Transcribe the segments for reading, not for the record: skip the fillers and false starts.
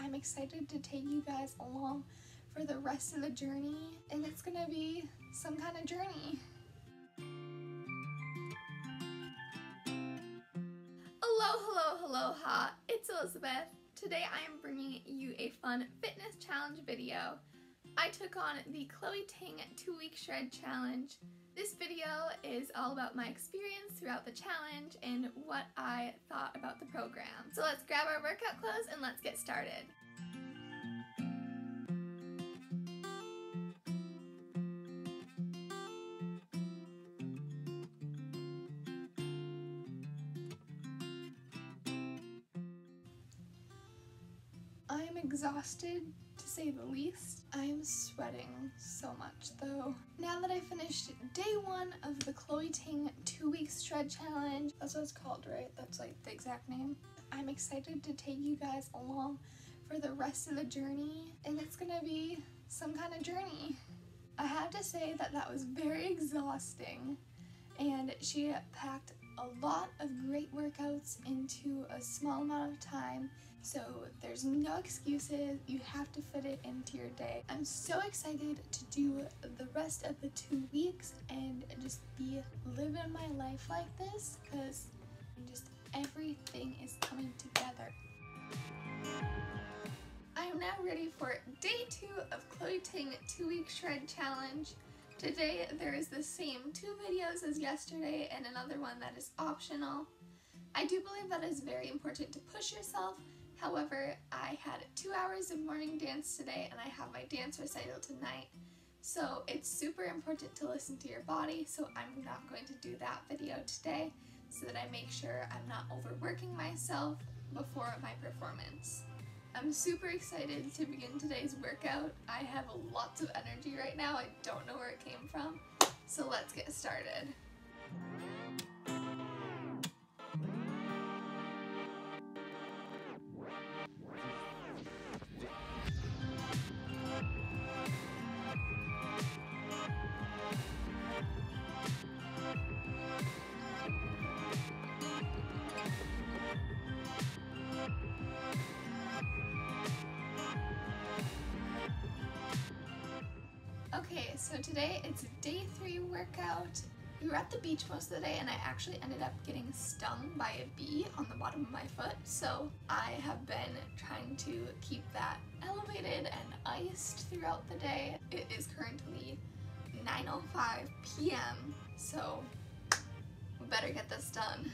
I'm excited to take you guys along for the rest of the journey, and it's gonna be some kind of journey. Aloha, it's Elizabeth. Today I am bringing you a fun fitness challenge video. I took on the Chloe Ting 2-week shred challenge. This video is all about my experience throughout the challenge and what I thought about the program. So let's grab our workout clothes and let's get started. I'm exhausted, to say the least. I'm sweating so much though. Now that I finished day 1 of the Chloe Ting 2-week shred challenge, that's what it's called, right? That's like the exact name. I'm excited to take you guys along for the rest of the journey, and it's gonna be some kind of journey. I have to say that was very exhausting, and she packed a lot of great workouts into a small amount of time, so there's no excuses. You have to fit it into your day. I'm so excited to do the rest of the 2 weeks and just be living my life like this, because just everything is coming together. I am now ready for day 2 of Chloe Ting 2-week shred challenge. Today there is the same 2 videos as yesterday and another one that is optional. I do believe that is very important to push yourself. However, I had 2 hours of morning dance today and I have my dance recital tonight. So it's super important to listen to your body, so I'm not going to do that video today so that I make sure I'm not overworking myself before my performance. I'm super excited to begin today's workout. I have lots of energy right now. I don't know where it came from. So let's get started. Okay, so today it's day 3 workout. We were at the beach most of the day and I actually ended up getting stung by a bee on the bottom of my foot, so I have been trying to keep that elevated and iced throughout the day. It is currently 9:05 p.m. so we better get this done.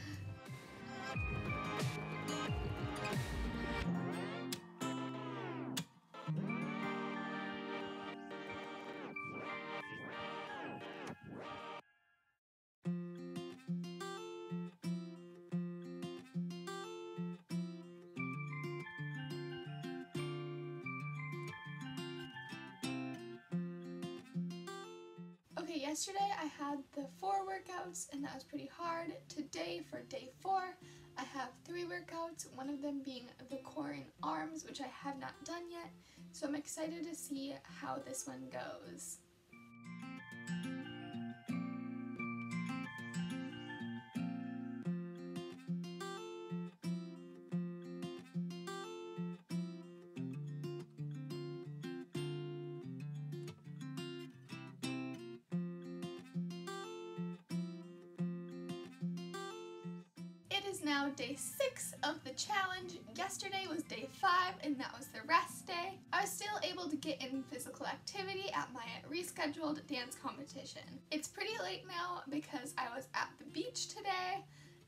Okay, yesterday I had the 4 workouts and that was pretty hard. Today, for day 4, I have 3 workouts, one of them being the core and arms, which I have not done yet, so I'm excited to see how this one goes. It is now day 6 of the challenge. Yesterday was day 5 and that was the rest day. I was still able to get in physical activity at my rescheduled dance competition. It's pretty late now because I was at the beach today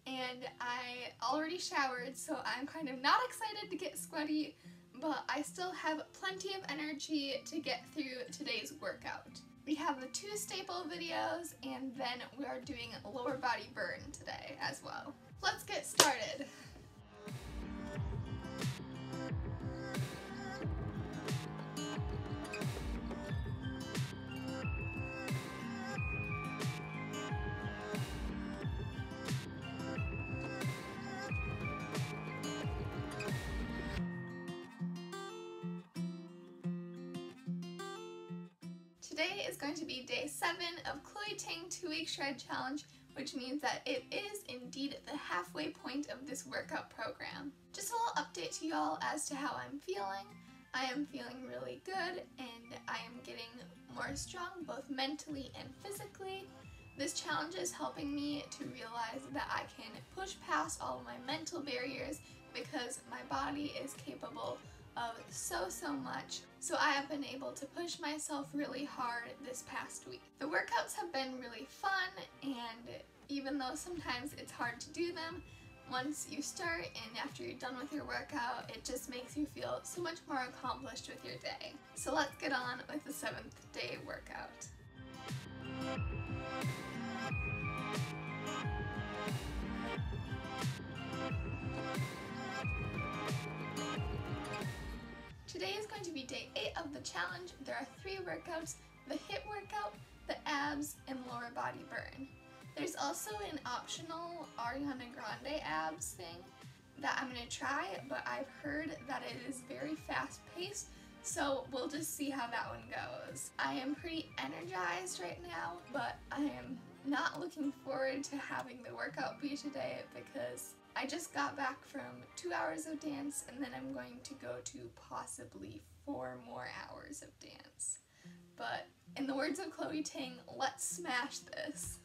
and I already showered, so I'm kind of not excited to get sweaty, but I still have plenty of energy to get through today's workout. We have the 2 staple videos and then we are doing lower body burn today as well. Let's get started. Today is going to be day 7 of Chloe Ting 2-week shred challenge, which means that it is indeed the halfway point of this workout program. Just a little update to y'all as to how I'm feeling. I am feeling really good and I am getting more strong both mentally and physically. This challenge is helping me to realize that I can push past all of my mental barriers because my body is capable of so much. So I have been able to push myself really hard this past week. The workouts have been really fun, and even though sometimes it's hard to do them, once you start and after you're done with your workout, it just makes you feel so much more accomplished with your day. So let's get on with the 7th day workout. Today is going to be day 8 of the challenge. There are 3 workouts: the HIIT workout, the abs, and lower body burn. There's also an optional Ariana Grande abs thing that I'm going to try, but I've heard that it is very fast paced, so we'll just see how that one goes. I am pretty energized right now, but I am not looking forward to having the workout be today because I just got back from 2 hours of dance and then I'm going to go to possibly 4 more hours of dance. But in the words of Chloe Ting, let's smash this.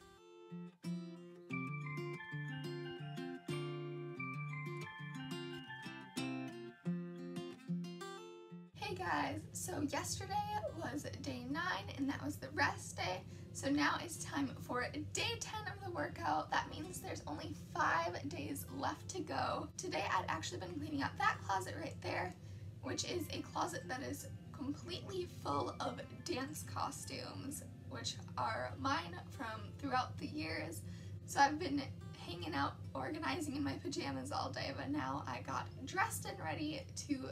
Hey guys, so yesterday was day 9 and that was the rest day. So now it's time for day 10 of the workout. That means there's only 5 days left to go. Today I'd actually been cleaning out that closet right there, which is a closet that is completely full of dance costumes, which are mine from throughout the years. So I've been hanging out, organizing in my pajamas all day, but now I got dressed and ready to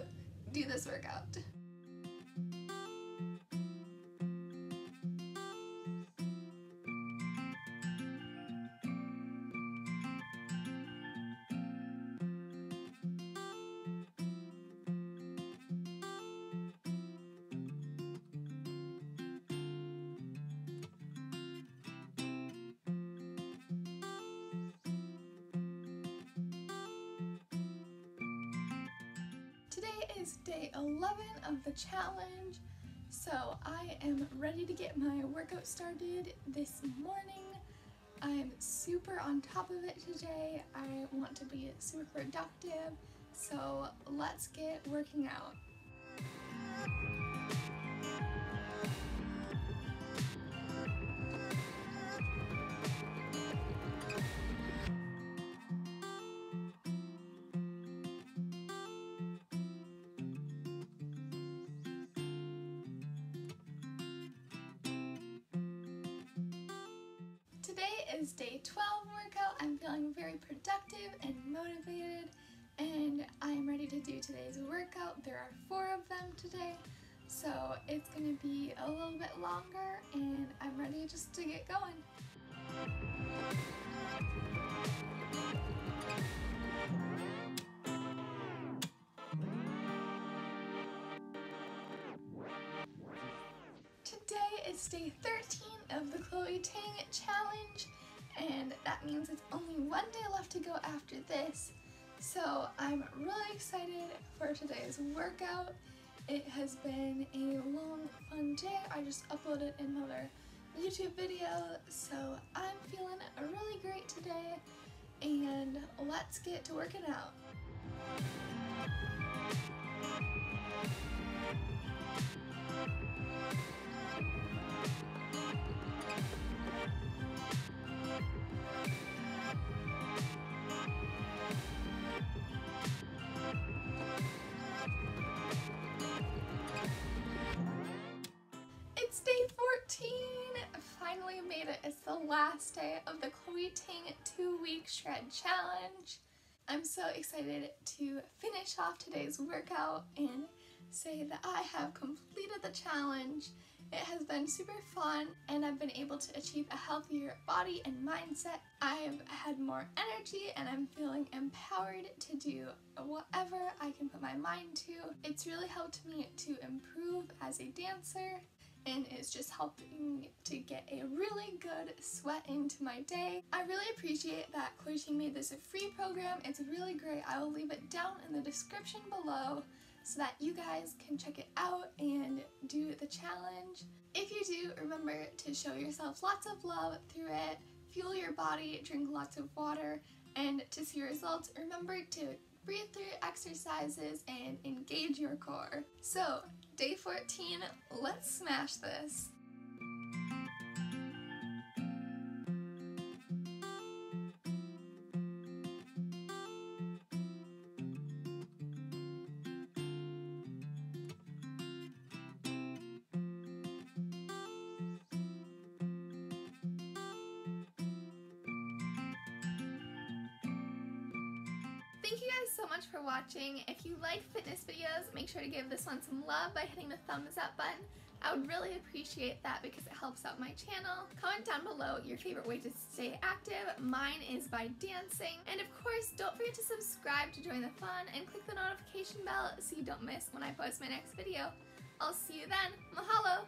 do this workout. Today is day 11 of the challenge, so I am ready to get my workout started this morning. I'm super on top of it today. I want to be super productive, so let's get working out. Today is day 12 workout. I'm feeling very productive and motivated, and I'm ready to do today's workout. There are 4 of them today, so it's going to be a little bit longer, and I'm ready just to get going. Today is day 13 of the Chloe Ting challenge, and that means it's only 1 day left to go after this. So I'm really excited for today's workout. It has been a long, fun day. I just uploaded another YouTube video, so I'm feeling really great today, and let's get to working out. It's day 14! Finally made it. It's the last day of the Chloe Ting 2-week shred challenge. I'm so excited to finish off today's workout and say that I have completed the challenge. It has been super fun and I've been able to achieve a healthier body and mindset. I've had more energy and I'm feeling empowered to do whatever I can put my mind to. It's really helped me to improve as a dancer, and it's just helping to get a really good sweat into my day. I really appreciate that Chloe Ting made this a free program. It's really great. I will leave it down in the description below so that you guys can check it out and do the challenge. If you do, remember to show yourself lots of love through it, fuel your body, drink lots of water, and to see results, remember to breathe through exercises and engage your core. So, day 14, let's smash this. Thank you guys so much for watching. If you like fitness videos, make sure to give this one some love by hitting the thumbs up button. I would really appreciate that because it helps out my channel. Comment down below your favorite way to stay active. Mine is by dancing. And of course, don't forget to subscribe to join the fun and click the notification bell so you don't miss when I post my next video. I'll see you then. Mahalo!